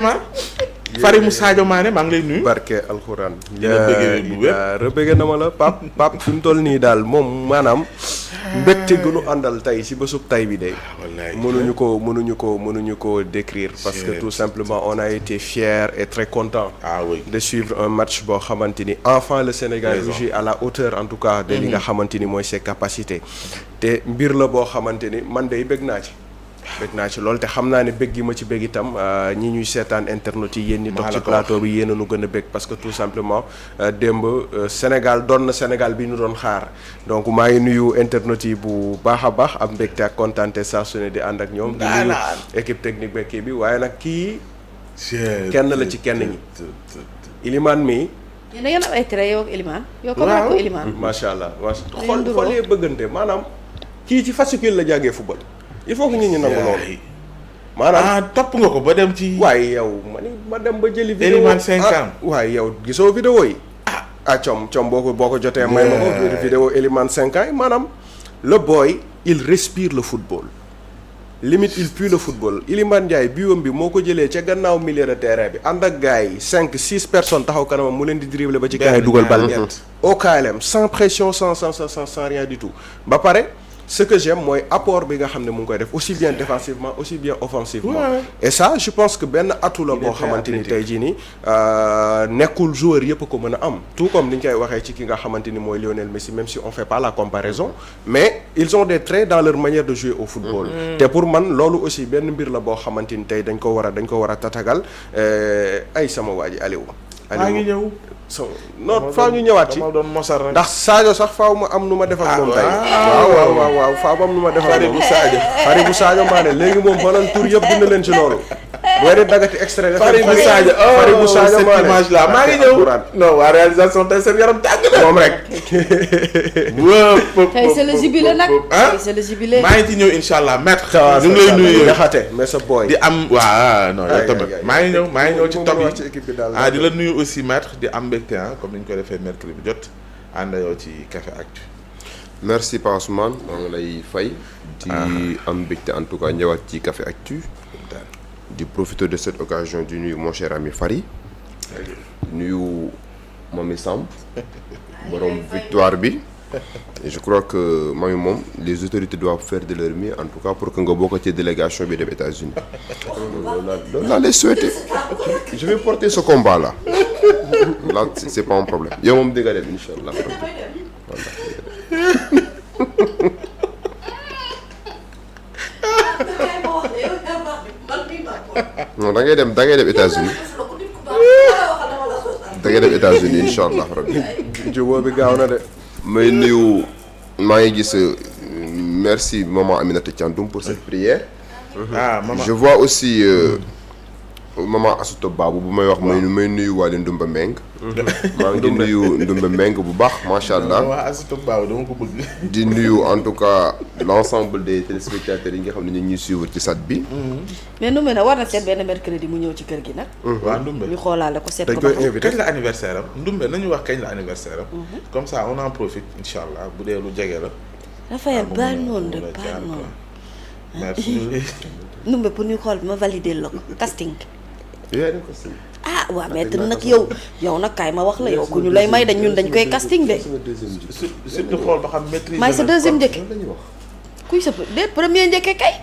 Fari mu Sadio Mané maa ngi lay nuyu. barke alxuraan. rëbbëgee na ma la Pape fi mu toll nii daal moom maanaam. mbégte gu nu àndal tey si bésub tey bi de. mënuñu ko décrire. parce que tout simplement on a été fiers et très contents. de suivre un match boo xamante ni enfin le Sénégal joue à la hauteur en tout cas. de li nga xamante ni mooy ses capacités. te mbir la boo xamante ni man de bëgg naa ci. bëgg naa ci loolu te xam naa ne bëgg gi ma ci bëgg itam ñi ñuy seetaan internet yi yéen ñi toog ci plateau bi yéen a nu gën a bëgg parce que tout simplement démb Sénégal doon na Sénégal bi ñu doon xaar donc maa ngi nuyu internet yi bu baax a baax am mbégte ak kontaante saa su ne di ànd ak ñoom. di nuyu équipe technique bekkee bi waaye nag kii. kenn la ci kenn ñi. Ilimane mii. yéen da ngeen am ay trait yow ak Ilimane. yow comme ak ko Ilimane. macha allah xool yee bëggante maanaam kii ci fascicule la jàngee football. il faut que nit ñi nangu loolu. maanaam topp nga ko ba dem ci. waaye yow ma dem ba jëli. vidéo Elimane 5 ans waaye yow gisoo vidéo yi. com boo ko jotee. may ma ko vidéo Elimane 5 ans maanaam. le boy il respire le football. limite il pue le football Iliman Ndiaye biwam bi moo ko jëlee ca gannaaw milieu de terrain bi ànd ak gars yi 5-6 personnes taxaw kanamam mu leen di dribbler ba ci gars yi dugal bal ñett au KLM sans pression sans rien du tout ba pare. ce que j'aime mooy apport bi nga xam ne mu ngi koy def aussi bien défensivement aussi bien offensivement et ça je pense que benn atout la boo xamante ni tey jii nii nekkul joueur yëpp ko mën a am tout comme ni ñu koy waxee ci ki nga xamante ni mooy Lionel Messi même si on fait pas la comparaison mais ils ont des traits dans leur manière de jouer au football te pour man loolu aussi benn mbir la boo xamante ni tey dañ ko war a tatagal ay sama waa ji Aliou maa ngi ñëw non faaw ñu ñëwaat ci ndax Sadio sax faaw ma am nu ma def ak moom tey waaw faaw ma am nu ma def ak moom Fari bu Sadio Mané léegi moom banaan tur yëpp dina leen ci loolu boo dee dagati extrait Fari bu Sadio Mané image là maa ngi ñëw non waa réalisation tey seen yaram tàng na moom rek tey c'est le jubilé nag tey c'est le jubilé maa ngi ci ñëw insha allah maître ñu ngi lay nuyu jaxate mais sa boy di am waaw non yow tamit maa ngi ñëw ci top yi di la nuyu aussi maître di am mbégte comme ni ñu ko defee mercredi bi jot ànd yow ci Café Actu. merci Pa Ousmane maa ngi lay fay. di am mbégte en tout cas ñëwaat ci Café Actu. di profiter de cette occasion di nuyu mon cher ami Fari. nuyu Mami Samb. borom victoire bi. et je crois que Mami moom les autorités doivent faire de leur mieux en tout cas pour que nga bokk ci délégation bi dem États-Unis loolu laa lay souhaiter je vais porter ce combat là là c'est pas un problème yow moom di nga dem incha allah non da ngay dem États-Unis incha allah rabbi jubóo bi gaaw na de. may nuyu maa ngi gis merci maman Aminata Thiandoum pour cette prière. maman je vois aussi maman Asouta Babou bu may wax may nuyu Waly Ndumba Meng. maa ngi di nuyu Ndumba Meng bu baax macha allah. waaw Asouta Babou dama ko bëgg. di nuyu en tout cas l'ensemble des téléspectateurs yi nga xam ne ñu ngi ñuy suivre ci sat bi. mais Ndumba nag war na seet benn mercredi mu ñëw ci kër gi nag. waaw Ndumba ñu xoolaale ko seet ko. dañ koy invité kañ la anniversaire am Ndumba nañu wax kañ la anniversaire am. comme ça on en profite incha allah bu dee lu jege la. Raphaël baal noonu rek baal noonu. merci. Ndumba pour ñu xool ma valider la ko casting. waa maître dina nag yow nag kaay ma wax la yow ku ñu lay may dañ koy casting de. surtout xool ba xam maîtrise. maay sa deuxième njëkke kuy sa premier njëkke kay.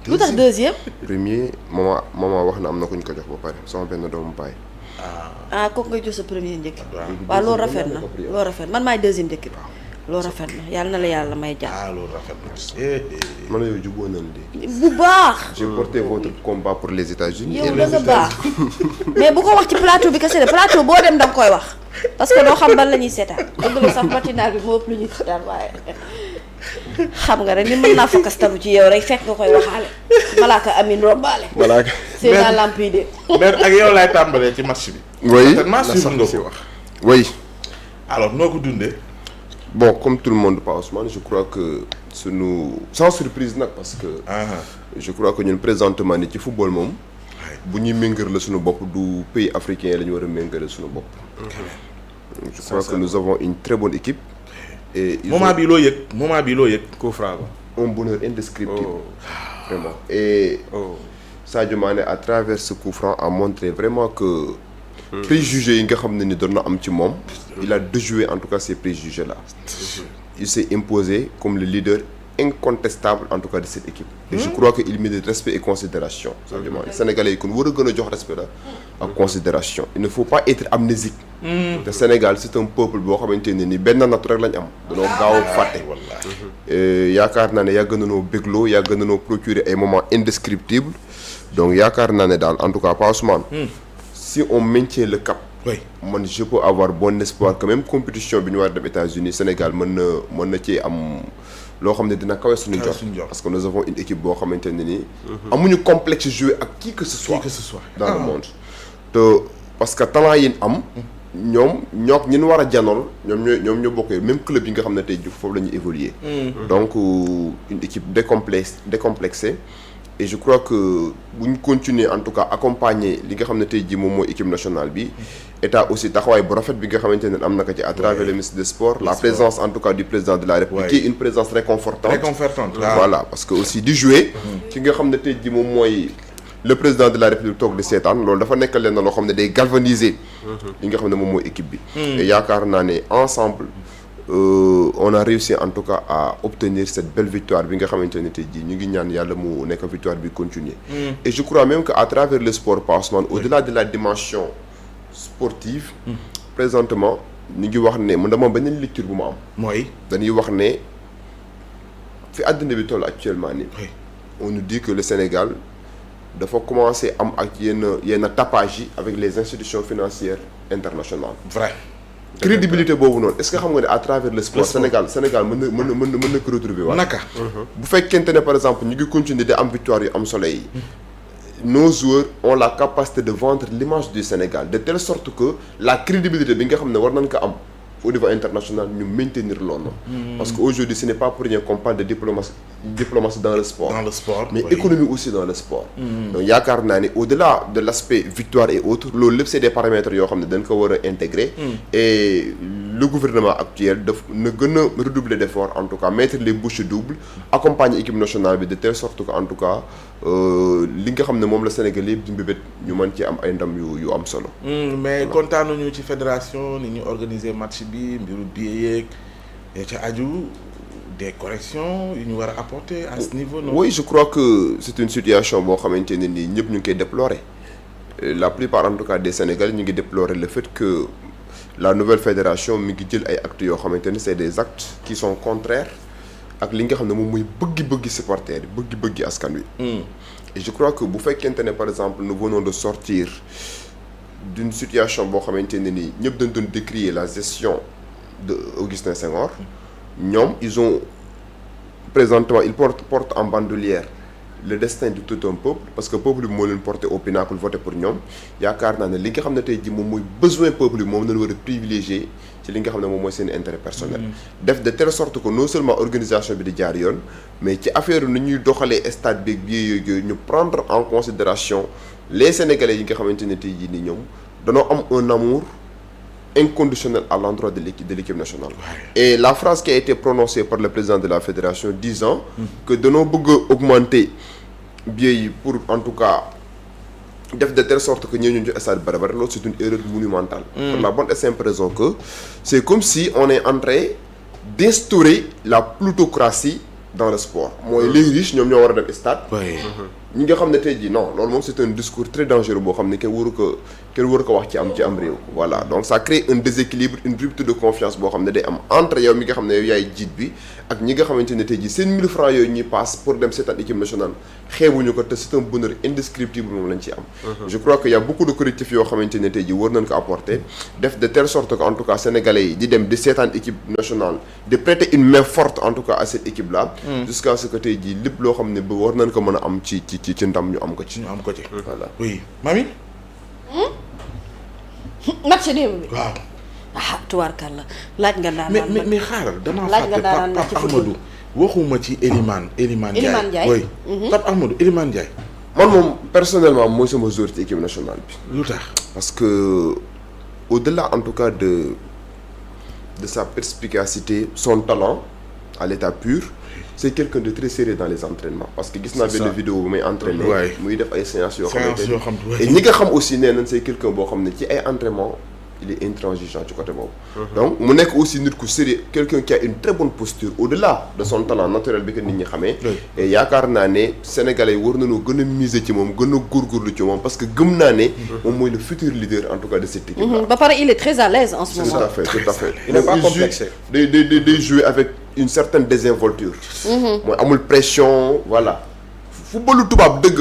lu tax deuxième. premier maman wax na am na ku ñu ko jox ba pare sama benn doomu baay. kooku ngay jox sa premier njëkke. waaw loolu rafet na loolu rafet man maay deuxième njëkke bi. loolu rafet na yàlla na la yàlla may jàmm. loolu rafet na. man la yow jubóo nañ de. bu baax. j'ai porté votre combat pour les États-Unis yow da nga baax mais bu ko wax ci plateau bi kese de plateau boo dem da nga koy wax parce que doo xam ban la ñuy seetaan dëgg la sax matinal bi moo ëpp lu ñuy seetaan waaye xam nga rek ni mën naa fakkastalu ci yow rek fekk nga koy waxaale malaaka amin rombaale. malaaka c'est la lampe yi de. mais ak yow laay tàmbalee ci match bi. oui certainement suivre nga ko. oui. alors noo ko dundee. bon comme tout le monde Pa Ousmane je crois que sans surprise nag parce que je crois que ñun présentement ni ci football moom bu ñuy méngale suñu bopp du pays africain la ñu war a méngale suñu bopp je crois que nous avons une très bonne équipe et moment bii loo yëg coup franc ba un bonheur indescriptible vraiment et Sadio Mané à travers ce coup franc a montré vraiment que préjugés yi nga xam ne ni doon na am ci moom il a déjoué en tout cas ces préjugés là il s'est imposé comme le leader incontestable en tout cas de cette équipe et je crois que il mérite respect et considération Sadio Mané sénégalais yi kon war a gën a jox respect la ak considération il ne faut pas être amnésique te Sénégal c'est un peuple boo xamante ne ni benn nattu rek lañ am danoo gaaw a fàtte yaakaar naa ne yàgg nañoo bégloo yàgg nañoo procurer ay moments indescriptibles donc yaakaar naa ne daal en tout cas pas Ousmane si on maintient le cap man je peux avoir bon espoir que même compétition bi ñu war a dem États-Unis Sénégal mën na cee am loo xam ne dina kawe suñu jot parce que nous avons une équipe boo xamante ne nii amuñu complexe jouer ak qui que ce soit dans le monde te parce que talent yi am ñoom ñin war a janool ñoom ñoo bokkee même club yi nga xam ne tey jii foofu la ñuy évoluer donc une équipe décomplexée et je crois que bu ñu continuer en tout cas accompagner li nga xam ne tey jii moom mooy équipe nationale bi état aussi taxawaay bu rafet bi nga xamante ne am na ko ci à travers le ministre des sports la présence en tout cas du président de la République qui est une présence réconfortante voilà parce que aussi di jouer ki nga xam ne tey jii moom mooy le président de la République toog di seetaan loolu dafa nekk leen na loo xam ne day galvaniser li nga xam ne moom mooy équipe bi et yaakaar naa ne ensemble on a réussi en tout cas à obtenir cette belle victoire bi nga xamante ne tey jii ñu ngi ñaan yàlla mu nekk victoire bi continuer et je crois même que à travers le sport Pa Ousmane au-delà de la dimension sportive présentement ñu ngi wax ne man dama beneen lecture bu ma am mooy dañuy wax ne fi àddina bi toll actuellement ni on nous dit que le Sénégal dafa commencer am ak yenn tapage yi avec les institutions financières internationales vrai crédibilité boobu noonu est-ce que xam nga ne à travers le sport Sénégal mën na ko retrouver waat naka bu fekkente ne par exemple ñu ngi continuer di am victoire yu am solo yi nos joueurs ont la capacité de vendre l'image du Sénégal de telle sorte que la crédibilité bi nga xam ne war nañ ko am au niveau international ñu maintenir loolu parce que aujourd'hui ce n'est pas pour rien qu'on parle de diplomatie dans le sport mais économie aussi dans le sport donc yaakaar naa ni au-delà de l'aspect victoire et autres loolu lépp c'est des paramètres yoo xam ne dañ ko war a intégrer et le gouvernement actuel daf na gën a redoubler d'efforts en tout cas mettre les bouchées doubles accompagner équipe nationale bi de telle sorte que en tout cas li nga xam ne moom la Sénégal yëpp di mbébét ñu mën ci am ay ndam yu am solo mais kontaanuñu ci fédération ni ñu organiser match bi mbiru billet yeeg ca aju des corrections yu ñu war a apporter à ce niveau non oui je crois que c'est une situation boo xamante ne nii ñëpp ñu ngi koy déplorer la plupart en tout cas des Sénégalais ñu ngi déplorer le fait que la nouvelle fédération mi ngi jël ay actes yoo xamante ne c'est des actes qui sont contraires ak li nga xam ne moom mooy bëgg-bëgg supporters yi bëgg-bëgg askan wi et je crois que bu fekkente ne par exemple nous venons de sortir d'une situation boo xamante ne nii ñëpp dañ doon décrier la gestion de Augustin Senghor ñoom ils ont présentement ils portent en bandoulière le destin de tout un peuple parce que peuple bi moo leen porté au pinacle voté pour ñoom yaakaar naa ne li nga xam ne tey ji moom mooy besoin peuple bi moom lañ war a privilégier ci li nga xam ne moom mooy seen intérêt personnel def de telle sorte que non seulement organisation bi di jaar yoon mais ci affaire nu ñuy doxalee stade beeg bi yooyu ñu prendre en considération les Sénégalais yi nga xamante ne tey jii ni ñoom danoo am un amour inconditionnel à l'endroit de l'équipe nationale et la phrase qui a été prononcée par le président de la fédération disant que danoo bëgg a augmenter billets yi pour en tout cas def de telle sorte que ñëw ñu ci stade bari bari loolu c'est une erreur monumentale pour la bonne et simple raison que c'est comme si on est en train d'instaurer la plutocratie dans le sport mooy les riches ñoom ñoo war a dem stade ñi nga xam ne tey jii non loolu moom c'est un discours très dangereux boo xam ne kenn waru ko wax ci am réew voilà donc ça crée un déséquilibre une rupture de confiance boo xam ne day am entre yow mi nga xam ne yow yaay jiit bi ak ñi nga xamante ne tey jii seen 1000 francs yooyu ñuy passe pour dem seetaan équipe nationale xeebuñu ko te c'est un bonheur indescriptible moom lañ ci am je crois que y a beaucoup de correctifs yoo xamante ne tey jii war nañ ko apporter def de telle sorte que en tout cas sénégalais yi di dem di seetaan équipe nationale di prêter une main forte en tout cas à cette équipe là jusqu'à ce que tey jii lépp loo xam ne ba war nañ ko mën a am ci ndam ñu am ko ci voilà oui mami match démb bi waaw tubaarkàlla laaj nga daan mais xaaral damaa fàtte Pape Ahmadou waxuma ci Elimane Ndiaye oui Pape Ahmadou Elimane Ndiaye man moom personnellement mooy sama joueur ci équipe nationale bi lu tax parce que au-delà en tout cas de sa perspicacité son talent à l'état pur c'est quelqu'un de très sérieux dans les entraînements parce que gis naa benn vidéo bu may entraîner muy def ay séances yoo xamante ne et ñi nga xam aussi nee nañ c'est quelqu'un boo xam ne ci ay entraînement il est intransigeant ci côté boobu donc mu nekk aussi nit ku sérieux quelqu'un qui a une très bonne posture au-delà de son talent naturel bi que nit ñi xamee et yaakaar naa ne sénégalais yi war nañoo gën a miser ci moom gën a góorgóorlu ci moom parce que gëm naa ne moom mooy le futur leader en tout cas de cette équipe là ba pare il est très à l'aise en ce moment. tout à fait il n'est pas complexé. day jouer avec une certaine désinvolture mooy amul pression voilà footballu tubaab dëgg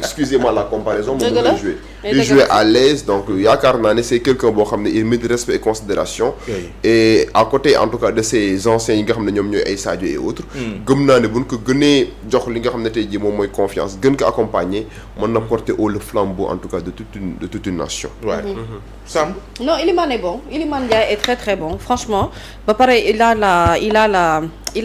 excusez-moi la comparaison moom lay jouer day jouer à l'aise donc yaakaar naa ne c'est quelqu'un boo xam ne il mérite respect et considération et à côté en tout cas de ces anciens yi nga xam ne ñoom ñooy ay Sadio et autres gëm naa ne buñ ko gënee jox li nga xam ne tey jii moom mooy confiance gën ko accompagner mën na porter haut le flambeau en tout cas de toute une nation Sam non Iliman est bon Iliman Ndiaye est très très bon franchement ba pare il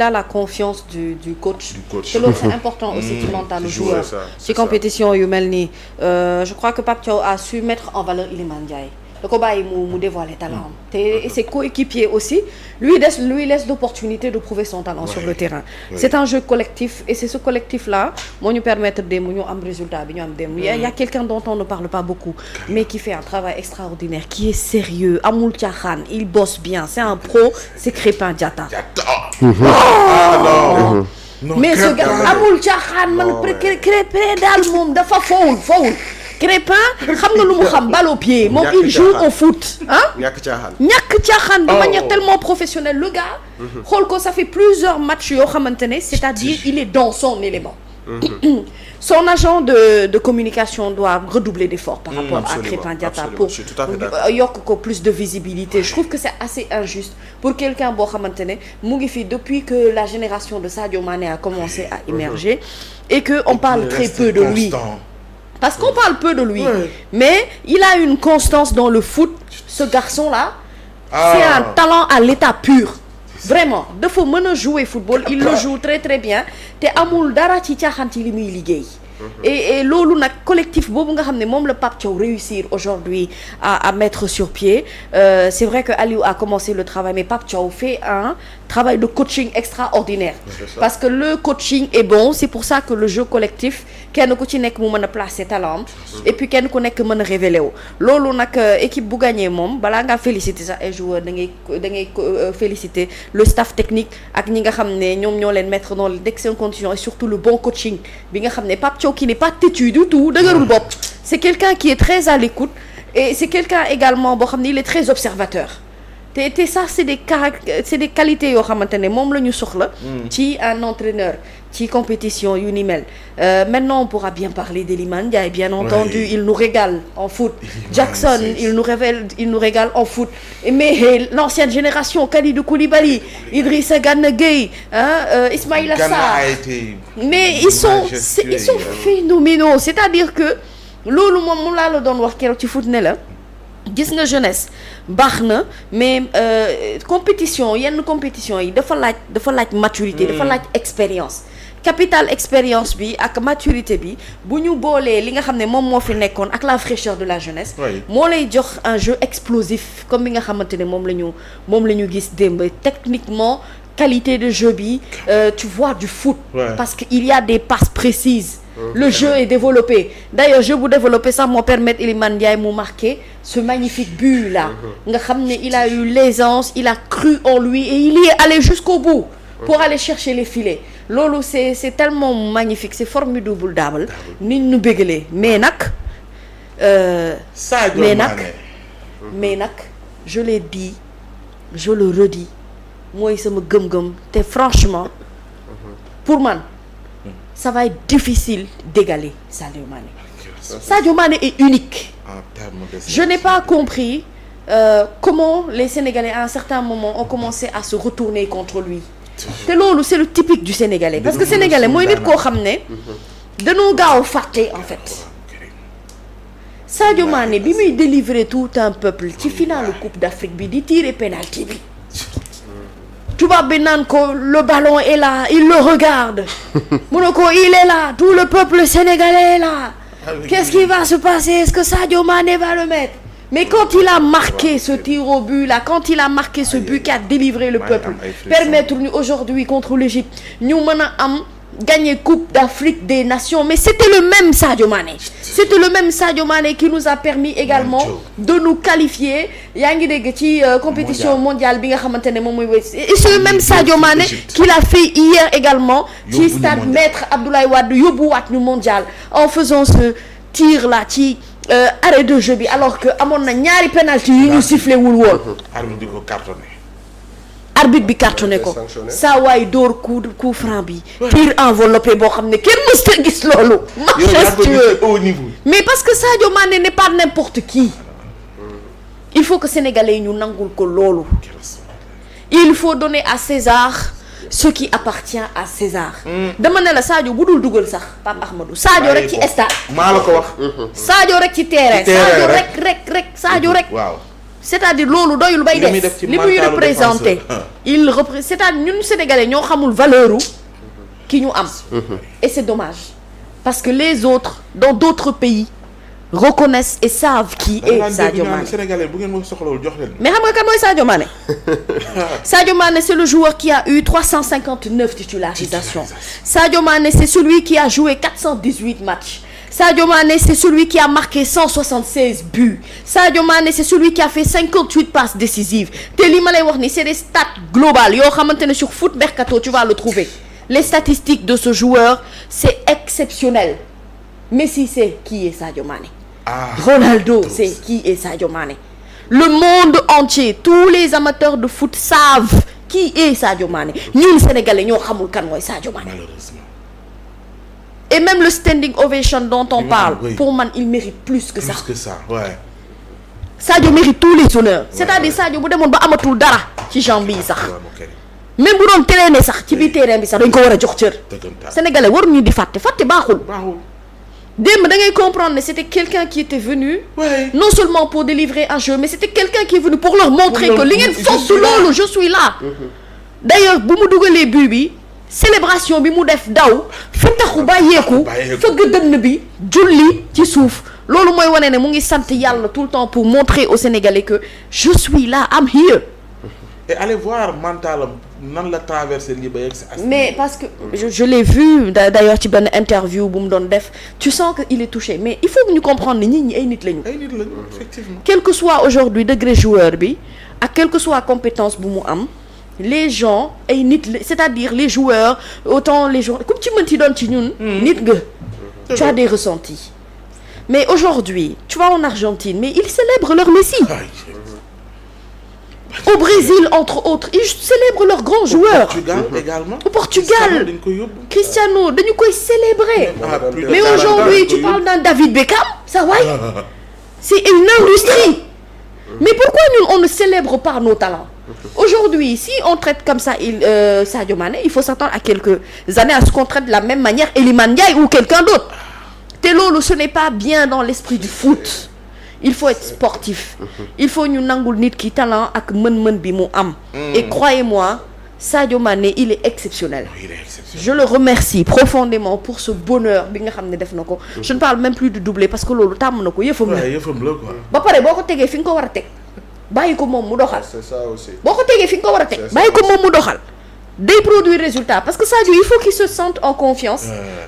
a la confiance du coach. te loolu c'est important aussi ci mentalu joueur ci compétition yu mel nii je crois que Pape Thiaw a su mettre en valeur Iliman Ndiaye da ko bàyyi mu dévoiler talent am te ses coéquipiers aussi lui laisse l'opportunité de prouver son talent sur le terrain c'est un jeu collectif et c'est ce collectif là moo ñu permettre démb ñu am résultat bi ñu am démb il y a quelqu'un dont on ne parle pas beaucoup mais qui fait un travail extraordinaire qui est sérieux amul caaxaan il bosse bien c'est un pro c'est Crépin Diatta non mais ce gars amul caaxaan man Crépin daal moom dafa fowul Crépin xam nga lu mu xam balle au pied moom il joue au foot ñàkk caaxaan de manière tellement professionnelle le gars xool ko ça fait plusieurs matchs yoo xamante ne c'est-à-dire il est dans son élément son agent de communication doit redoubler d'efforts par rapport à Crépin Diatta pour yokk ko plus de visibilité je trouve que c'est assez injuste pour quelqu'un boo xamante ne mu ngi fi depuis que la génération de Sadio Mané a commencé à émerger et que on parle très peu de lui parce qu'on parle peu de lui mais il a une constance dans le foot ce garçon-là c'est un talent à l'état pur vraiment dafa mën a jouer football il le joue très très bien te amul dara ci caaxaan ci li muy liggéey et loolu nag collectif boobu nga xam ne moom la Pape Thiaw réussir aujourd'hui à mettre sur pied c'est vrai que Aliou a commencé le travail mais Pape Thiaw fait un travail de coaching extraordinaire parce que le coaching est bon c'est pour ça que le jeu collectif kenn ku ci nekk mu mën a placer talent et puis kenn ku nekk mën a révéler wu loolu nag équipe bu gagné moom balaa ngaa féliciter sax ay joueurs da ngay féliciter le staff technique ak ñi nga xam ne ñoom ñoo leen mettre dans d'excellentes conditions et surtout le bon coaching bi nga xam ne Pape Thiaw qui n'est pas têtu du tout dëgërul bopp c'est quelqu'un qui est très à l'écoute et c'est quelqu'un également boo xam ne il est très observateur te ça c'est des qualités yoo xamante ne moom la ñu soxla ci un entraîneur ci compétition yu ni mel maintenant on pourra bien parler d'Iliman Ndiaye bien entendu il nous régale en foot Jackson il nous régale en foot mais l'ancienne génération Kalidou Koulibaly Idrissa Gana Gueye Ismaïla Sarr mais ils sont phénoménaux c'est-à-dire que loolu moom laa la doon wax keroog ci foot ne la gis nga jeunesse baax na mais compétition yenn compétition yi dafa laaj maturité dafa laaj expérience capital expérience bi ak maturité bi bu ñu boolee li nga xam ne moom moo fi nekkoon ak la fraîcheur de la jeunesse moo lay jox un jeu explosif comme bi nga xamante ne moom la ñu gis démb techniquement qualité de jeu bi tu vois du foot parce que il y a des passes précises le jeu est développé d'ailleurs jeu bu développé ça moo permettre Iliman Ndiaye mu marquer ce magnifique but là nga xam ne il a eu l'aisance il a cru en lui et il y est allé jusqu'au bout pour aller chercher les filets loolu c'est tellement magnifique c'est formidable daabal nit ñu bégalee mais nag je l'ai dit je le redis mooy sama gëm-gëm te franchement pour man ça va être difficile d'égaler Sadio Mané. Sadio Mané est unique. Je n'ai pas compris comment les Sénégalais à un certain moment ont commencé à se retourner contre lui. te loolu c'est le typique du Sénégalais parce que Sénégalais mooy nit koo xam ne dañoo gaaw fàtte en fait. Sadio Mané bi muy délivrer tout un peuple ci finale Coupe d'Afrique bi di tirer penalty bi. tubaab bi naan ko le ballon est là il le regarde mu ne ko il est là tout le peuple sénégalais est là qu'est-ce qui va se passer est-ce que Sadio Mané va le mettre Mais quand il a marqué ce tir au but là, quand il a marqué ce but qui a délivré le peuple, permettre ñu aujourd'hui contre l'Égypte ñu mën a am gagner Coupe d'Afrique des Nations, mais c'était le même Sadio Mané. C'était le même Sadio Mané qui nous a permis également de nous qualifier. yaa ngi dégg ci compétition mondiale bi nga xamante ne moom mooy wéy. Et c'est le même Sadio Mané qui l'a fait hier également ci stade Maître Abdoulaye Wade yóbbuwaat ñu mondial en faisant ce tir là ci arrêt de jeu bi alors que amoon na ñaari penalty yu ñu sifflé wul woon. arbitre di ko cartonné. arbitre bi cartonné ko saa waay dóor coup franc bi tir enveloppé boo xam ne kenn mësta gis loolu majestueux mais parce que Sadio Mané n'est pas n'importe qui il faut que sénégalais yi ñu nangul ko loolu il faut donner à César ce qui appartient à César dama ne la Sadio bu dul dugal sax Pape Ahmadou Sadio rek ci stade maa la ko wax Sadio rek ci terrain Sadio rek Sadio rek waaw c'est-à-dire loolu doyul bay des li muy représenté c'est-à-dire ñun sénégalais ñoo xamul valeur ki ñu am et c'est dommage parce que les autres dans d'autres pays reconnaissent et savent qui est Sadio Mané sénégalais bu ngeen ma soxlawul jox leen mais xam nga kan mooy Sadio Mané Sadio Mané c'est le joueur qui a eu 359 titularisations Sadio Mané c'est celui qui a joué 418 matchs Sadio Mané c'est celui qui a marqué 176 buts Sadio Mané c'est celui qui a fait 58 passes décisives te li ma lay wax ni c'est des stats globales yoo xamante ne sur Foot Mercato tu vas le trouver les statistiques de ce joueur c'est exceptionnel Messi c'est qui est Sadio Mané Ronaldo c'est qui est Sadio Mané le monde entier tous les amateurs de foot savent qui est Sadio Mané ñun Sénégalais ñoo xamul kan mooy Sadio Mané malheureusement et même le standing ovation dont on parle pour man il mérite plus que ça ouais. Sadio mérite tous les honneurs c'est-à-dire Sadio bu demoon ba amatul dara ci jambe yi sax même bu doon traîner sax ci biir terrain bi sax dañ ko war a jox cër sénégalais waruñu di fàtte baaxul démb da ngay comprendre ne c'était quelqu'un qui était venu non seulement pour délivrer un jeu mais c'était quelqu'un qui est venu pour leur montrer que li ngeen force loolu je suis là d'ailleurs bu mu dugalee but bi célébration bi mu def daw fi taxu bàyyeeku fëgg dënn bi julli ci suuf loolu mooy wane ne mu ngi sant yàlla tout le temps pour montrer aux Sénégalais que je suis là I'm here et allez voir mentalam nan la traversé lii ba yegg si mais parce que je l'ai vu d'ailleurs ci benn interview bu mu doon def tu sens que il est touché mais il faut que ñu comprendre ne nit ñi ay nit lañu effectivement quel que soit aujourd'hui degré joueur bi ak quelle que soit compétence bu mu am les gens ay nit c'est-à-dire les joueurs autant les joueurs comme ci mënti doon ci ñun nit nga tu as des ressentis mais aujourd'hui tu vas en Argentine mais ils célèbrent leur Messi au Brésil entre autres ils célèbrent leurs grands joueurs au Portugal Cristiano dañu koy célébrer mais aujourd'hui tu parles d'un David Beckham ça waay c'est une industrie mais pourquoi nous on ne célèbre pas nos talents aujourd'hui si on traite comme ça Sadio Mané il faut s'attendre à quelques années à ce qu'on traite de la même manière Iliman Ndiaye ou quelqu'un d'autre te loolu ce n'est pas bien dans l'esprit du foot il faut être sportif il faut ñu nangul nit ki talent ak mën-mën bi mu am et croyez-moi Sadio Mané il est exceptionnel je le remercie profondément pour ce bonheur bi nga xam ne def na ko je ne parle même plus de doubler parce que loolu tàmm na ko yëfam la ba pare boo ko tegee fi nga ko war a teg bàyyi ko moom mu doxal c'est ça aussi boo ko tegee fi nga ko war a teg bàyyi ko moom mu doxal day produire résultat parce que Sadio il faut qu'il se sente en confiance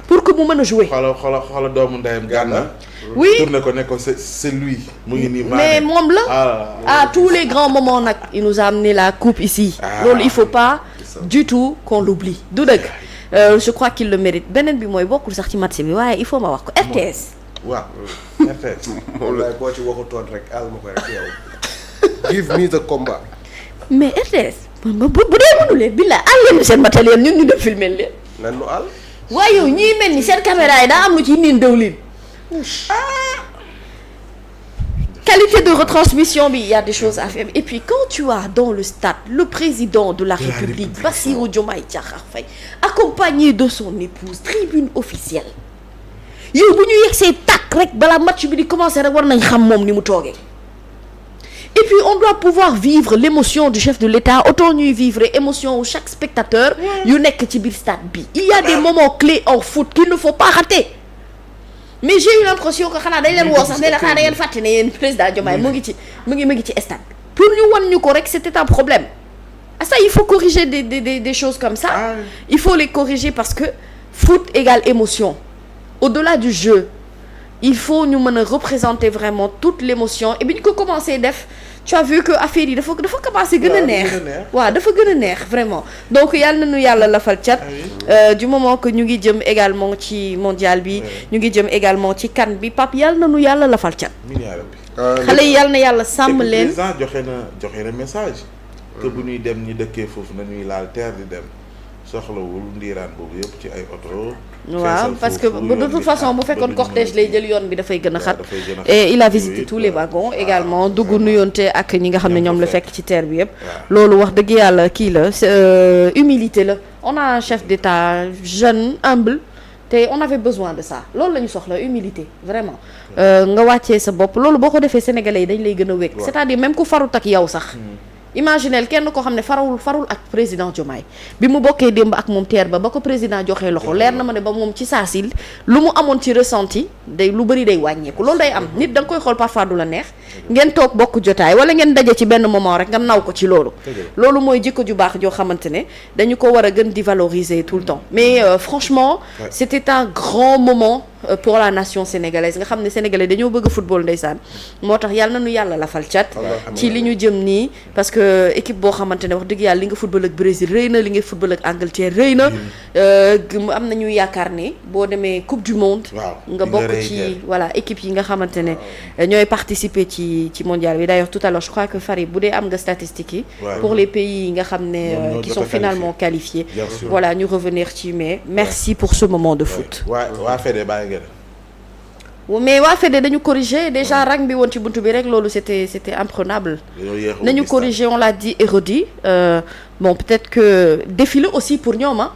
pour que mu mën a jouer xoola doomu ndeyam Gana oui tourné ko ne ko c'est lui mu ngi nii mais moom la à tous les grands moments nag il nous a amené la coupe ici loolu il faut pas du tout qu'on l'oublie du dëgg je crois qu'il le mérite beneen bi mooy bokkul sax ci match bi waaye il faut ma wax ko RTS waaw RTS moom lay boo ci waxutoon rek al ma ko rek yow give me the combat mais RTS bu dee mënu leen billaay àll leen seen matériel ñun ñu dem filmer leen nan nu àll waaye yow ñii mel ni seen caméra yi daa am lu ci niin dawlin qualité de retransmission bi il y a des choses à faire et puis quand tu as dans le stade le président de la République Bassirou Diomaye Diakhar Faye accompagné de son épouse tribune officielle yow bu ñu yegsee tàkk rek balaa match bi di commencer rek war nañ xam moom ni mu toogee et puis on doit pouvoir vivre l'émotion du chef de l'État autant ñuy vivre émotion wu chaque spectateur yu nekk ci biir stade bi il y a des moments clés en foot qu'il ne faut pas rater mais j'ai eu l'impression que xanaa dañ leen woo sax ne la xanaa da ngeen fàtte ne yéen président Diomaye mu ngi ci stade pour ñu wan ñu ko rek c'était un problème. Ça il faut corriger des choses comme ça. Il faut les corriger parce que foot égale émotion. Au-delà du jeu il faut ñu mën a représenter vraiment toute l'émotion et bi ñu ko commencé def tu as vu que affaire yi dafa commencé gën a neex waaw dafa gën a neex vraiment donc yàlla nañu yàlla lafal cat du moment que ñu ngi jëm également ci mondial bi ñu ngi jëm également ci CAN bi Pape yàlla nañu yàlla lafal cat xale yi yàlla na yàlla sàmm leen président joxe na message que bu ñuy dem ñi dëkkee foofu nañuy laal terre di dem soxlawul ndiiraan boobu yëpp ci ay oto waaw parce que de toute façon bu fekkoon cortège lay jël yoon bi dafay gën a xat et il a visité tous les wagons également dugg nuyoonte ak ñi nga xam ne ñoom la fekk ci terre bi yëpp loolu wax dëgg yàlla kii la humilité la on a un chef d'État jeune humble te on avait besoin de ça loolu la ñu soxla humilité vraiment nga wàccee sa bopp loolu boo ko defee sénégalais yi dañ lay gën a wékk c'est-à-dire même ku farut ak yow sax imaginez kenn koo xam ne farul ak président Diomaye bi mu bokkee démb ak moom teer ba ko président joxee loxo leer na ma ne ba moom ci saasil lu mu amoon ci ressenti day lu bëri day wàññeeku loolu day am nit da nga koy xool parfois du la neex ngeen toog bokk jotaay wala ngeen daje ci benn moment rek nga naw ko ci loolu mooy jikko ju baax joo xamante ne dañu ko war a gën di valoriser tout le temps mais franchement c'était un grand moment pour la nation sénégalaise nga xam ne sénégalais dañoo bëgg football ndeysaan moo tax yàlla nañu yàlla lafal cat ci li ñu jëm nii parce que équipe boo xamante ne wax dëgg yàlla li nga football ak Brésil rëy na li nga football ak Angleterre rëy na am nañu yaakaar ne boo demee coupe du monde nga bokk ci voilà équipe yi nga xamante ne ñooy participer ci mondial bi d'ailleurs tout à l'heure je crois que Farid bu dee am nga statistiques yi pour les pays yi nga xam ne qui sont finalement qualifiés voilà ñu revenir ci mais merci pour ce moment de foot mais waa Fede dañu corriger déjà rang bi woon ci buntu bi rek loolu c'était imprenable nañu corriger on l'a dit et redit bon peut-être que défi la aussi pour ñoom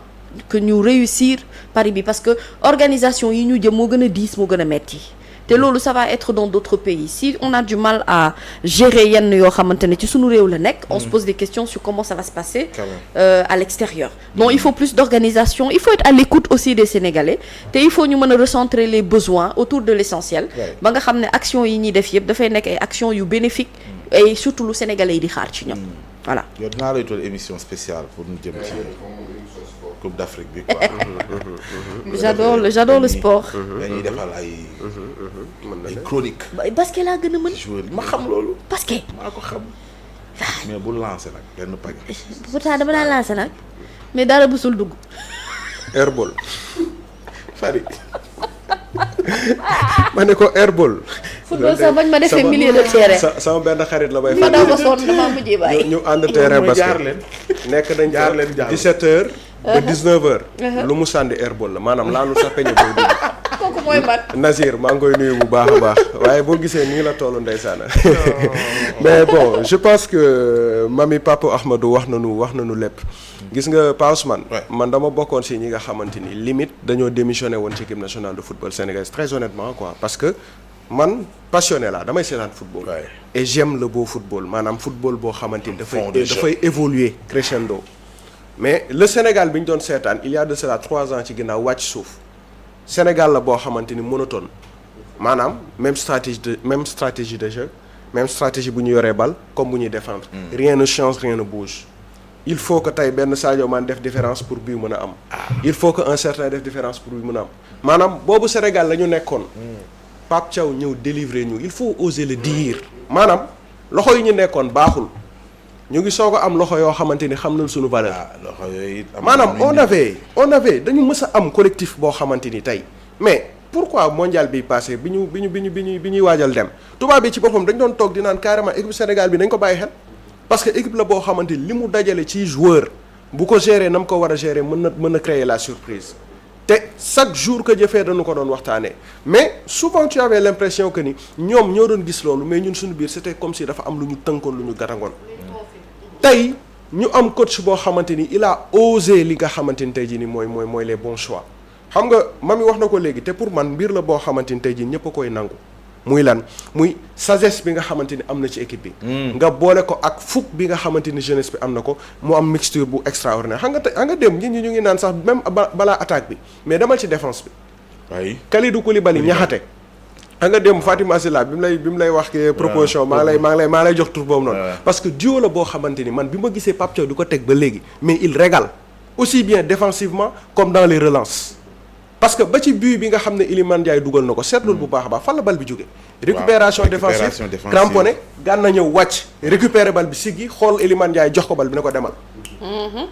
que ñu réussir pari bi parce que organisation yi ñu jëm moo gën a diis moo gën a metti te loolu ça va être dans d'autres pays si on a du mal à gérer yenn yoo xamante ne ci sunu réew la nekk on se pose des questions sur comment ça va se passer à l'extérieur donc il faut plus d'organisation il faut être à l'écoute aussi des Sénégalais te il faut ñu mën a recentrer les besoins autour de l'essentiel ba nga xam ne action yi ñuy def yëpp dafay nekk ay actions yu bénéfiques et surtout lu Sénégalais yi di xaar ci ñoom voilà yow dinaa lay toll émission spéciale pour ñu jëm ci Coupe d'Afrique bi quoi. j'adore le sport. dañuy defal ay chronique. basket laa gën a mën. ma xam loolu. basket. maa ko xam. mais bu lancé nag benn paquet. pourtant dama daan lancé nag mais dara busul dugg. airball. Fari. ma ne ko airball. football sax bañ ma defee milieu de terrain. sama benn xarit la bay. ma daw ba sonn damaa mujjee bàyyi. ñu ànd terrain basket nekk nañ jaar leen 17h. ba 19h. lu mu sànni airball la maanaam laalu sa peñe booy dugg. kooku mooy man. Nazir maa ngi koy nuyu bu baax a baax waaye boo gisee nii la tollu ndeysaan. mais bon je pense que mami Papa Ahmadou wax nañu lépp. gis nga Pa Ousmane man dama bokkoon si ñi nga xamante ni limite dañoo démissionné woon ci équipe nationale de football sénégalaise très honnêtement quoi parce que man passionné la damay seetaan football. et j'aime le beau football maanaam football boo xamante ni dafay évoluer crescendo. mais le Sénégal bi ñu doon seetaan il y a de cela 3 ans ci ginnaaw wàcc suuf Sénégal la boo xamante ni monotone maanaam même stratégie de jeu même stratégie bu ñu yoree bal comme bu ñuy défendre. rien ne change rien ne bouge. il faut que tey benn Sadio Mané def différence pour bii mën a am. il faut que un certain def différence pour bii mën a am maanaam boobu Sénégal la ñu nekkoon. Pape Thiaw ñëw délivrer ñu il faut oser le dire. maanaam loxo yi ñu nekkoon baaxul. ñu ngi soog a am loxo yoo xamante ni xam nañ suñu valeur. loxo yooyu maanaam on avait dañu mës a am collectif boo xamante ni tey mais pourquoi mondial bi passé bi ñuy waajal dem tubaab bi ci boppam dañ doon toog di naan carrément équipe Sénégal bi nañ ko bàyyi xel. parce que équipe la boo xamante ni li mu dajale ci joueur bu ko gérer na mu ko war a gérer mën na créer la surprise te chaque jour que jëfee dañu ko doon waxtaanee mais souvent tu avais l'impression que ni ñoom ñoo doon gis loolu mais ñun suñu biir c'était comme si dafa am lu ñu tënkoon lu ñu garangoon. tey ñu am coach boo xamante ni il a osé li nga xamante ni tey jii nii mooy les bons choix xam nga mami wax na ko léegi te pour man mbir la boo xamante ni tey jii ñëpp a koy nangu muy lan muy sagesse bi nga xamante ni am na ci équipe bi. nga boole ko ak fukk bi nga xamante ni jeunesse bi am na ko mu am mixture bu extraordinaire xam nga dem ñi ñu ngi naan sax même balaa attaque bi mais demal ci défense bi oui. Kalidou Koulibaly Niakhaté. xam nga dem Fatima Sylla bi mu lay wax proposition maa ngi lay jox tur boobu noonu. parce que duo la boo xamante ni man bi ma gisee Pape Thiaw di ko teg ba léegi mais il régale aussi bien défensivement comme dans les relances. parce que ba ci but bi nga xam ne Iliman Ndiaye dugal na ko seetlul bu baax a baax fan la bal bi jóge récupération défensive cramponné Gana ñëw wàcc récupérer bal bi siggi xool Iliman Ndiaye jox ko bal bi ne ko demal.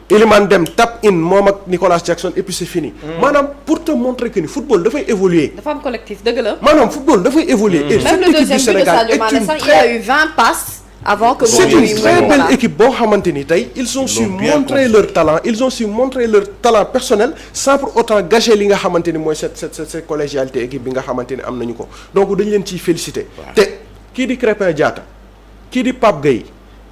Iliman dem tap in moom ak Nicolas Jackson et puis c'est fini. maanaam pour te montrer que ni football dafay évoluer. dafa am collectif dëgg la. maanaam football dafay évoluer. et cette équipe du Sénégal est une il a eu 20 passes. avant que c'est une très belle équipe boo xamante ni tey ils ont su montrer leur talent ils ont su montrer leur talent personnel sans pour autant gâcher li nga xamante ni mooy cette collégialité équipe bi nga xamante ni am nañu ko donc dañ leen ciy féliciter. te kii di Krépin Diatta kii di Pape Gueye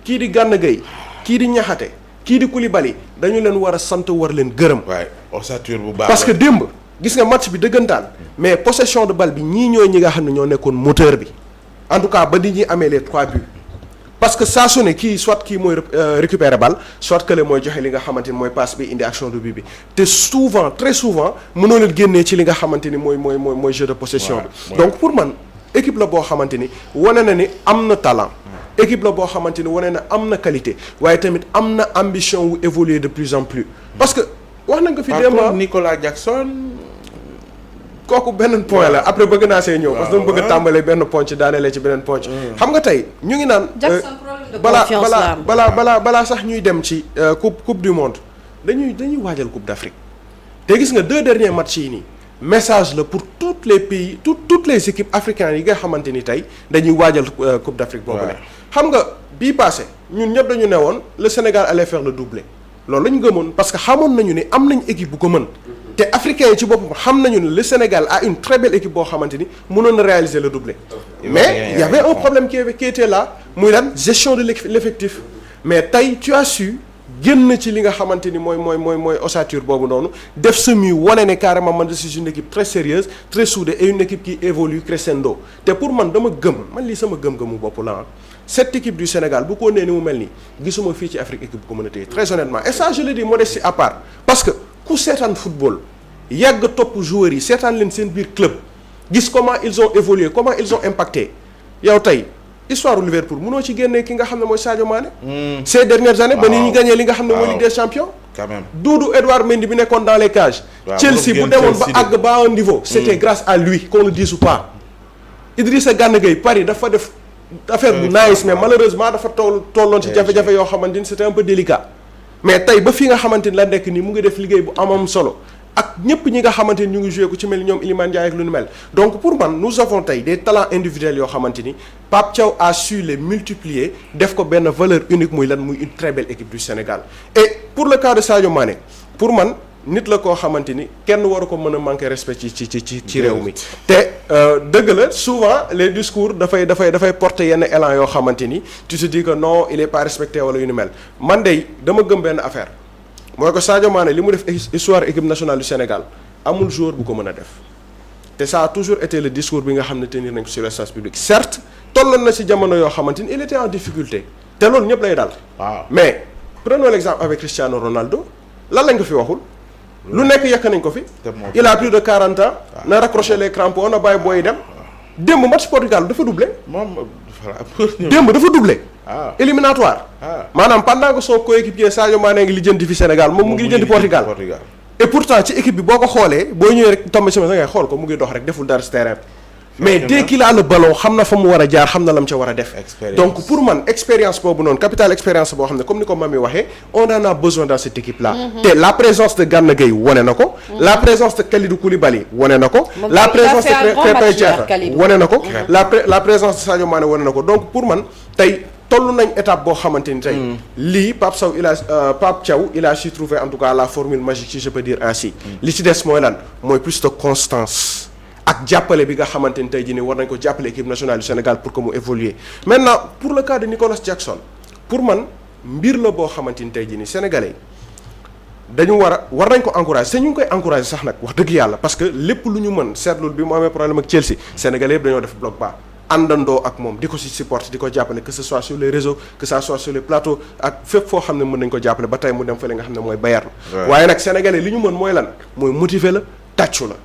kii di Gana Gueye kii di Niakhaté kii di Koulibaly dañu leen war a sant war leen gërëm. waay ossature bu baax parce que démb gis nga match bi dëggantaan mais possession de balle bi ñii ñooy ñi nga xam ne ñoo nekkoon moteur bi en tout cas ba nit ñi amee les 3 buts. parce que saa su ne kii soit kii mooy récupérer balle soit que le mooy joxe li nga xamante ni mooy passe bi indi action de but bi te souvent très souvent mënoo leen génnee ci li nga xamante ni mooy jeu de possession bi. donc pour man équipe la boo xamante ni wane na ni am na talent. équipe la boo xamante ni wane na am na qualité waaye tamit am na ambition wu évoluer de plus en plus. parce que wax nañ ko fi démb Nicolas Jackson. kooku beneen point la après bëgg naa see ñëw parce que dama bëgg a tàmbalee benn ponc daanelee ci beneen ponc. xam nga tey ñu ngi naan. balaa sax ñuy dem ci coupe du monde dañuy waajal coupe d'Afrique te gis nga 2 derniers matchs yi nii message la pour tous les pays toutes les équipes africaines yi nga xamante ni tey dañuy waajal coupe d'Afrique boobu la. xam nga bii passé ñun ñëpp dañu ne woon le Sénégal allait faire le doublé loolu la ñu gëmoon parce que xamoon nañu ni am nañ équipe bu ko mën. te africains yi ci boppam xam nañu ne le Sénégal a une très belle équipe boo xamante ni mënoon na réaliser le doublé. mais il y avait un problème qui était là muy lan gestion de l'effectif mais tey tu as su génn ci li nga xamante ni mooy ossature boobu noonu def semi wane ne carrément man je suis une équipe très sérieuse très soudée et une équipe qui évolue crescendo te pour man dama gëm man lii sama gëm-gëmu bopp la cette équipe du Sénégal bu ko nee ni mu mel nii gisuma fii ci Afrique équipe bu ko mën a téye très honnêtement et ça je le dis modestie à part parce que ku seetaan football yàgg topp joueurs yi seetaan leen seen biir club gis comment ils ont évolué comment ils ont impacté yow tey histoire u Liverpool mënoo ci génnee ki nga xam ne mooy Sadio Mané. ces dernières années ba ni ñu gagné li nga xam ne mooy Ligue des champions. quand même Doudou Edouard Mendy bi nekkoon dans les cages. Chelsea bu demoon ba àgg ba un niveau. c'était grâce à lui qu'on le dise ou pas. Idrissa Gana Gueye Paris dafa def affaire bu nice mais malheureusement dafa tolloon ci jafe-jafe yoo xamante ni c'était un peu délicat. mais tey ba fi nga xamante ni la nekk nii mu ngi def liggéey bu amam solo ak ñëpp ñi nga xamante ni ñu ngi joué ku ci mel ni ñoom Iliman Ndiaye ak lu nu mel donc pour man nous avons tey des talents individuels yoo xamante ni Pape Thiaw a su les multiplier def ko benn valeur unique muy lan muy une très belle équipe du Sénégal et pour le cas de Sadio Mané pour man nit la koo xamante ni kenn waru ko mën a manquer respect ci réew mi te dëgg la souvent les discours dafay porter yenn élan yoo xamante ni tu te dis que non il est pas respecté wala yu ni mel man de dama gëm benn affaire mooy ko Sadio Mané li mu def histoire équipe nationale du Sénégal amul joueur bu ko mën a def te ça a toujours été le discours bi nga xam ne tenir nañ ko sur l'espace public certes tolloon na ci jamono yoo xamante ni il était en difficulté te loolu ñëpp lay dal. waaw mais prenons l'exemple avec Cristiano Ronaldo lan lañ ko fi waxul. lu nekk yekk nañ ko fi. il a plus de 40 ans. na raccroché les crampons na bàyyi booy dem. démb match Portugal dafa doublé. démb dafa doublé. éliminatoire. maanaam pendant que son coéquipier Sadio Mané ngi lijjanti fi Sénégal moom mu ngi lijjanti Portugal. et pourtant ci équipe bi boo ko xoolee boo ñëwee rek tombé ci ngay xool ko mu ngi dox rek deful dara ci terrain mais dès qu'il a le ballon xam na fa mu war a jaar xam na la mu ca war a def. donc pour man expérience boobu noonu capital expérience boo xam ne comme ni ko Mami waxee on en a besoin dans cette équipe là. te la présence de Gana Gueye wane na ko. la présence de Kalidou Koulibaly wane na ko. la présence de Krépin Diatta wane na ko. la présence de Sadio Mané wane na ko donc pour man tey toll nañ étape boo xamante ni tey. lii Pape Thiaw il a su trouver en tout cas la formule magique si je peux dire ainsi. li ci des mooy lan mooy plus de constance. ak jàppale bi nga xamante ni tey jii nii war nañ ko jàppale équipe nationale du Sénégal pour que mu évoluer maintenant pour le cas de Nicolas Jackson pour man mbir la boo xamante ni tey jii nii sénégalais dañu war nañ ko encourager te ñu ngi koy encourager sax nag wax dëgg yàlla parce que lépp lu ñu mën seetlul bi mu amee problème ak Chelsea sénégalais yëpp dañoo def bloc bas àndandoo ak moom di ko ci supporter di ko jàppale que ce soit sur les réseaux que ça soit sur les plateaux ak fépp foo xam ne mën nañ ko jàppale ba tey mu dem fële nga xam ne mooy Bayern waaye nag sénégalais li ñu mën mooy lan mooy motiver la tàccu la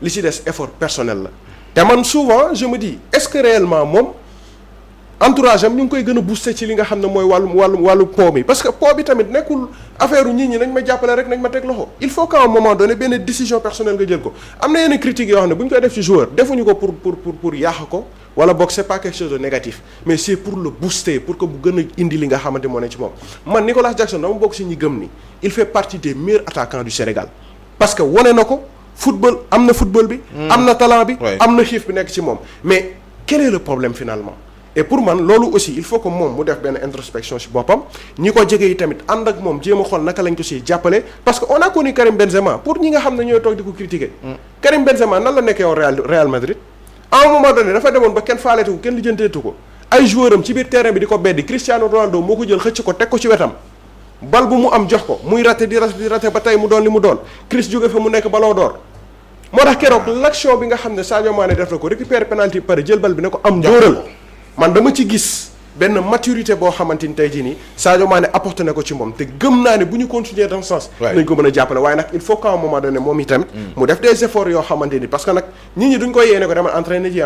li ci des effort personnel la te man souvent je me dis est-ce que réellement moom entourage am ñu ngi koy gën a booster ci li nga xam ne mooy wàllu po mi parce que po bi tamit nekkul affaire u nit ñi nañ ma jàppale rek nañ ma teg loxo il faut qu'à un moment donné benn décision personnelle nga jël ko am na yenn critiques yoo xam ne bu ñu koy def ci joueur defuñu ko pour yàq ko wala boog c'est pas quelque chose de négatif mais c'est pour le booster pour que bu gën a indi li nga xamante moo ne ci moom man Nicolas Jackson dama bokk ci ñi gëm ni il fait partie des meilleurs attaquants du Sénégal parce que wane na ko football am na football bi am na talent bi am na xiif bi nekk ci moom mais quel est le problème finalement et pour man loolu aussi il faut que moom mu def benn introspection ci boppam ñi ko jege yi tamit ànd ak moom jéem a xool naka lañ ko siy jàppale parce que on a connu Karim Benzema pour ñi nga xam ne ñooy toog di ko critiquer Karim Benzema nan la nekkee woon Real Madrid à un moment donné dafa demoon ba kenn faaleetu ko kenn lijjanteetu ko ay joueur am ci biir terrain bi di ko beddi Cristiano Ronaldo moo ko jël xëcc ko teg ko ci wetam bal bu mu am jox ko muy raté di raté ba tey mu doon li mu doon Chris jóge fa mu nekk Ballon d'Or moo tax keroog l'action bi nga xam ne Sadio Mané def na ko récupérer penalty pare jël bal bi ne ko am dóoral man dama ci gis benn maturité boo xamante ni tey jii nii Sadio Mané apporté na ko ci moom te gëm naa ne bu ñu continuer dans ce sens nañ ko mën a jàppale waaye nag il faut qu'à un moment donné moom itamit mu def des efforts yoo xamante ni parce que nag nit ñi duñ koy yéene ko demal entraîner ji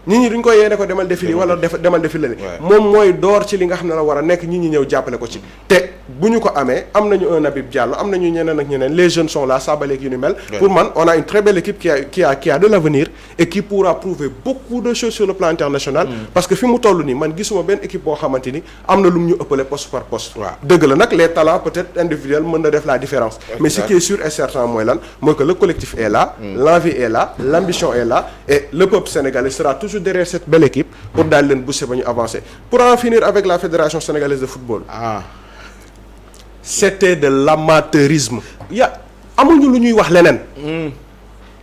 nit ñi duñ koy yéene ko demal défilé wala demal défilé moom mooy door ci li nga xam ne la war a nekk nit ñi ñëw jàppale ko ci te bu ñu ko amee am nañu un Habib Diallo am nañu ñeneen ak ñeneen les jeunes sont là sabaleeg yu ni mel pour man on a une très belle équipe qui a de l'avenir et qui pourra prouver beaucoup de choses sur le plan international parce que fi mu toll nii man gisuma benn équipe boo xamante ni am na lu mu ñu ëppale poste par poste dëgg la nag les talents peut-être individuels mën na def la différence mais ce qui est sûr et certain mooy lan mooy que le collectif est là l'envie est là l'ambition est là et le peuple sénégalais sera toujours derrière cette belle équipe pour daal leen booster ba ñu avancer pour en finir avec la fédération sénégalaise de football c'était de l'amateurisme amuñu lu ñuy wax leneen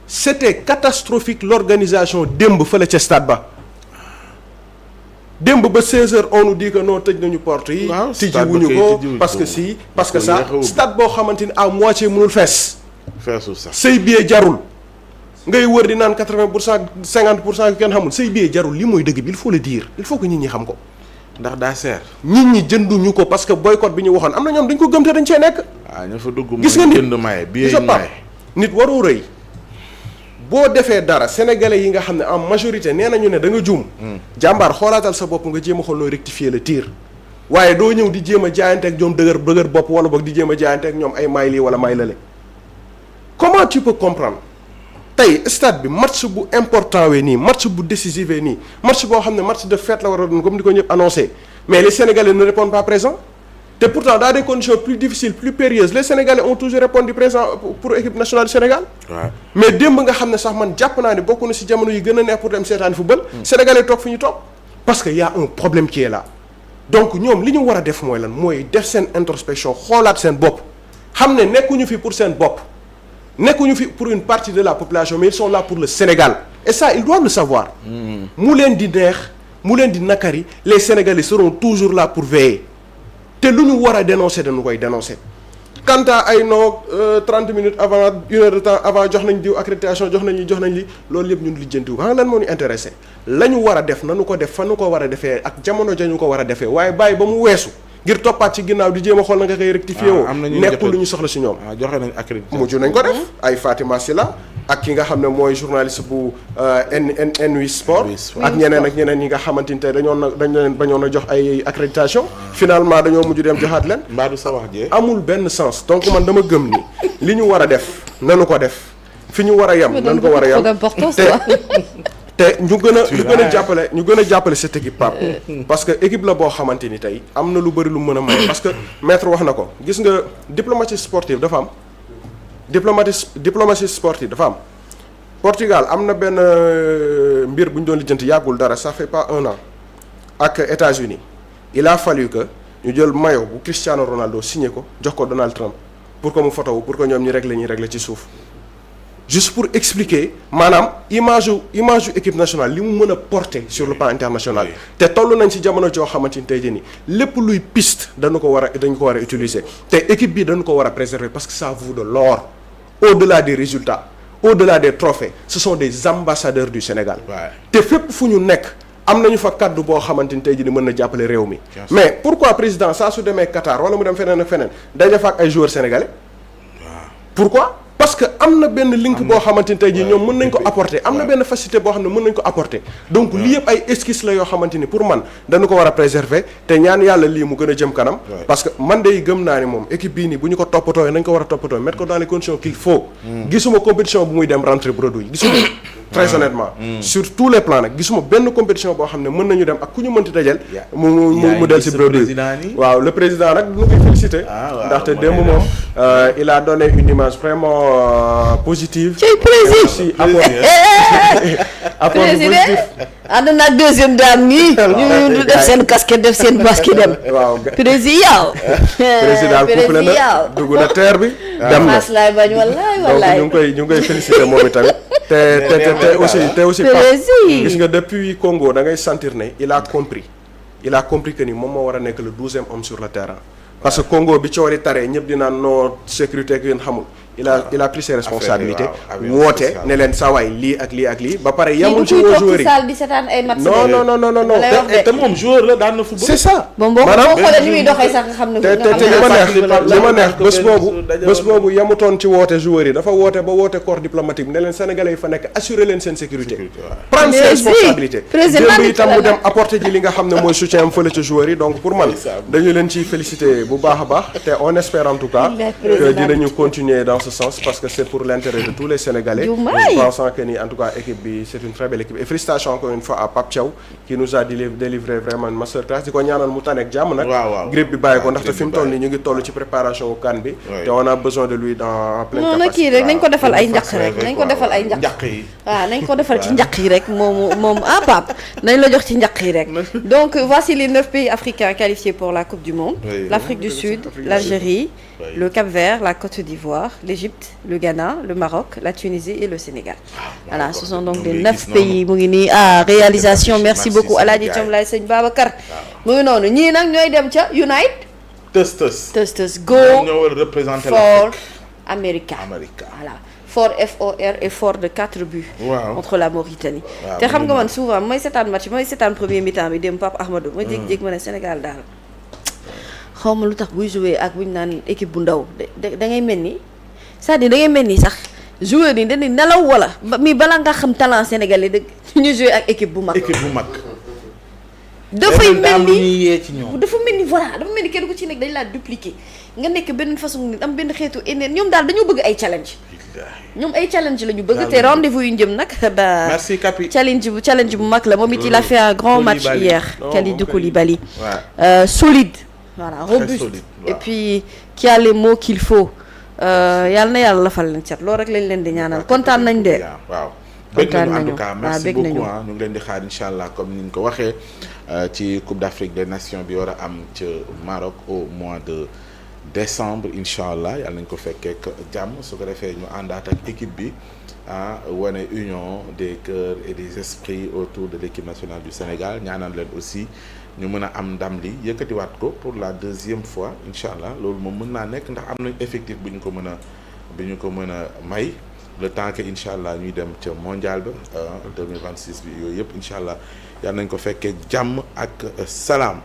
c'était catastrophique l'organisation démb fële ca stade ba démb ba 16h on nous dit que non tëj nañu porte yi tijji wuñu ko parce que si parce que ça stade boo xamante ni à moitié mënul feesul sax say billet jarul ngay wër di naan 80% 50% yu kenn xamul say billet jarul li mooy dëgg bi il faut le dire il faut que nit ñi xam ko ndax daa seer nit ñi jënduñu ko parce que boycott bi ñu waxoon am na ñoom dañ ko gëm te dañ cee nekk ña fa dugg gis nga nit jënd maye billet maye nit waroo rëy boo defee dara sénégalais yi nga xam ne en majorité nee nañu ne da nga juum jàmbaar xoolaatal sa bopp nga jéem a xool nooy rectifier le tir waaye doo ñëw di jéem a jaayante ak ñoom dëgër bopp wala boog di jéem a jaayante ak ñoom ay may lii wala may lale comment tu peux comprendre tey stade bi match bu important wee nii match bu décisif wee nii match boo xam ne match de fête la war a doon comme ni ko ñëpp annoncé mais les Sénégalais ne répondent pas présent te pourtant dans des conditions plus difficiles plus périlleuses les Sénégalais ont toujours répondu présent pour équipe nationale du Sénégal mais démb nga xam ne sax man jàpp naa ne bokk na ci jamono yi gën a neex pour dem seetaani football Sénégalais toog fi ñu toog parce que y a un problème qui est là donc ñoom li ñu war a def mooy lan mooy def seen introspection xoolaat seen bopp xam ne nekkuñu fi pour seen bopp nekkuñu fi pour une partie de la population mais ils sont là pour le Sénégal et ça ils doivent le savoir mu leen di neex mu leen di nakari les Sénégalais seront toujours là pour veiller te lu ñu war a dénoncer dañu koy dénoncer quant à ay non 30 minutes avant 1 heure de temps avant jox nañ diw accréditation jox nañ li loolu yëpp ñun lijjantiwu xam nga lan moo ñu intéressé la ñu war a def nanu ko def fa nu ko war a defee ak jamono ja ñu ko war a defee waaye bàyyi ba mu weesu ngir toppaat ci ginnaaw di jéem a xool na nga koy rectifier woo nekkul lu ñu soxla si ñoom joxe nañ accréditation mujj nañ ko def ay Fatima Silla ak ki nga xam ne mooy journaliste bu NW Sport ak ñeneen ñi nga xamante ni tey dañoo leen bañoon a jox ay accréditation finalement dañoo mujj dem joxaat leen mbaadu sa wax jee amul benn sens donc man dama gëm ni li ñu war a def nanu ko def fi ñu war a yem nanu ko war a yem te ñu gën a jàppale cette équipe Pape parce que équipe la boo xamante ni tey am na lu bëri lu mën a may parce que maître wax na ko gis nga diplomatie sportive dafa am diplomatie sportive dafa am Portugal am na benn mbir bu ñu doon lijjanti yàggul dara ça fait pas 1 an ak États-Unis il a fallu que ñu jël maillot bu Cristiano Ronaldo signé ko jox ko Donald Trump pour que mu photo wu pour que ñoom ñuy régler ci suuf juste pour expliquer maanaam image yu équipe nationale li mu mën a porter sur le plan international te toll nañ ci jamono joo xamante ni tey jii nii lépp luy piste dañu ko war a utiliser te équipe bi dañu ko war a préserver parce que ça vaut de l'or au-delà des résultats au-delà des trophées ce sont des ambassadeurs du Sénégal te fépp fu ñu nekk am nañu fa kaddu boo xamante ni tey jii nii mën na jàppale réew mi mais pourquoi président saa su demee Qatar wala mu dem feneen ak feneen daje fa ak ay joueurs sénégalais pourquoi parce que am na benn link boo xamante ni tey jii ñoom mën nañ ko apporter am na benn facilité boo xam ne mën nañ ko apporter donc lii yëpp ay esquisse la yoo xamante ni pour man dañu ko war a préserver te ñaan yàlla lii mu gën a jëm kanam parce que man day gëm naa ni moom équipe bii nii bu ñu ko toppatoo nañ ko war a toppatoo mettre ko dans les conditions qu'il faut gisuma compétition bu muy dem rentrée bredouille gisuma très honnêtement sur tous les plans nag gisuma benn compétition boo xam ne mën nañu dem ak ku ñu mënti dajal mu del si bredouille waaw le président nag ñu koy féliciter ndaxte démb moom il a donné une image vraiment positive aussi apport positif ànd naag deuxième dame nii ñu def seen casquette def seen basket dem waaw président couple na dugg na terre bi dem na laay bañ wallaay donc ñu ngi koy féliciter moom itamit te aussi gis nga depuis Congo da ngay sentir ne il a compris que ni moom moo war a nekk le 12e homme sur le terrain parce que Congo bi coori taree ñëpp di naan non sécurité ak yéen xamul il a pris ses responsabilités woote ne leen sawaay lii ak lii ak lii ba pare yamul ci woo joueurs yi di seetaan ay match non te moom joueur la daan na football c'est ça bon boo xoolee ni muy doxee sax nga xam ne te li ma neex bés boobu yamutoon ci woote joueurs yi dafa woote ba woote corps diplomatique bi ne leen sénégalais yi fa nekk assurer leen seen sécurité prendre ses responsabilités démb itam mu dem apporter ji li nga xam ne mooy soutien am fële ci joueurs yi donc pour man dañu leen ciy féliciter bu baax a baax te on espère en tout cas que dinañu continuer dans ce sens parce que c'est pour l'intérêt de tous les Sénégalais pensant que ni en tout cas équipe bi c'est une très belle équipe et félicitations encore une fois à Pape Thiaw qui nous a délivré vraiment une masterclass di ko ñaanal mu tànn ak jàmm nag grippe bi bàyyi ko ndaxte fi mu toll nii ñu ngi toll ci préparation au CAN bi te on a besoin de lui en pleine capacité non kii rek nañ ko defal ay njaq rek nañ ko defal ay njaq yi waaw nañ ko defal ci njaq yi rek moom Pape nañ la jox ci njaq yi rek donc voici les 9 pays africains qualifiés pour la Coupe du Monde l'Afrique du Sud l'Algérie le Cap-Vert, la Côte d'Ivoire, l'Égypte, le Ghana, le Maroc, la Tunisie et le Sénégal. Voilà, ce sont donc les 9 pays mu ngi nii réalisation merci beaucoup Alaaji Thiam Laye Sëñ Babacar mu ngi noonu ñii nag ñooy dem ca tës go for America voilà fort FOR et fort de 4 buts contre la Mauritanie te xam nga man souvent mooy seetaan match mooy seetaan premier mi-temps bi dem Pape Ahmadou ma jékki-jékki ma ne Sénégal daal xaw ma lu tax buy jouer ak buñ naan équipe bu ndaw da ngay mel ni c'est-à-dire da ngay mel ni sax joueur yi dañuy nelaw wala bala nga xam talent sénégalais dëgg ñu jouer ak équipe bu mag. dafay mel ni dafa mel ni voilà dafa mel ni kenn ku ci nekk dañ laa dupliquer nga nekk benn façon nit am benn xeetu énergie ñoom daal dañoo bëgg ay challenge. ñoom ay challenge la ñu bëgg te rendez-vous yu njëm nag ba merci Kapi challenge bu mag la moom it il a fait un grand match hier Kalidou Koulibaly solide. Voilà, robuste et puis qui a les mots qu'il faut yàlla na yàlla lafal leen cat loolu rek lañ leen di ñaanal kontaan nañ de. waaw bëgg nañu en tout cas merci beaucoup ñu ngi leen di xaar incha allah comme ni ñu ko waxee ci Coupe d'Afrique des Nations bi war a am ca Maroc au mois de décembre incha allah yàlla nañ ko fekkee jàmm su ko defee ñu àndaat ak équipe bi wane union des cœurs et des esprits autour de l'équipe nationale du Sénégal ñaanal leen aussi. ñu mën a am ndam li yëkkatiwaat ko pour la 2e fois incha allah loolu moom mën naa nekk ndax am nañ effectif bu ñu ko mën a may le temps que incha allah ñuy dem ca mondial ba 2026 bi yooyu yëpp incha allah yal nañ ko fekkee jàmm ak salaam.